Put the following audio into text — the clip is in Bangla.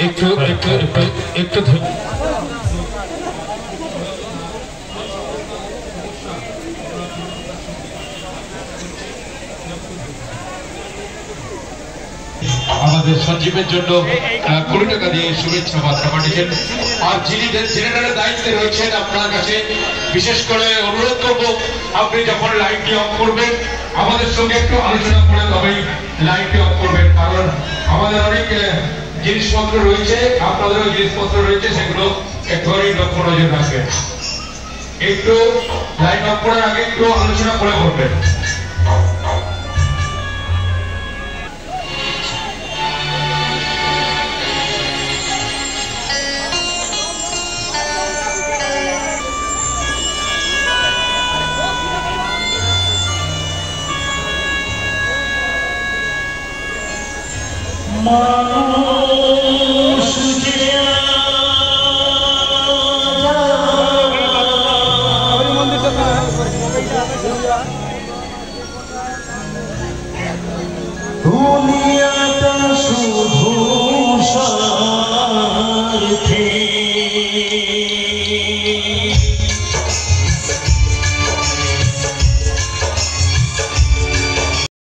একটু একটু একটু একটু আমাদের সঞ্জীবের জন্য 20 টাকা দিয়ে শুভেচ্ছা বার্তা পাঠিয়েছেন। আর যিনি জেনারেলের দায়িত্বে রয়েছেন আপনার কাছে বিশেষ করে অনুরোধ করব, আপনি যখন লাইটটি অফ করবেন আমাদের সঙ্গে একটু আলোচনা করে তবেই লাইটটি অফ করবেন, কারণ আমাদের অনেক জিনিসপত্র রয়েছে, আপনাদেরও জিনিসপত্র রয়েছে, সেগুলো একটুখানি লক্ষ্য নজর রাখবেন। একটু লাইট অফ করার আগে একটু আলোচনা করে করবেন। তুমি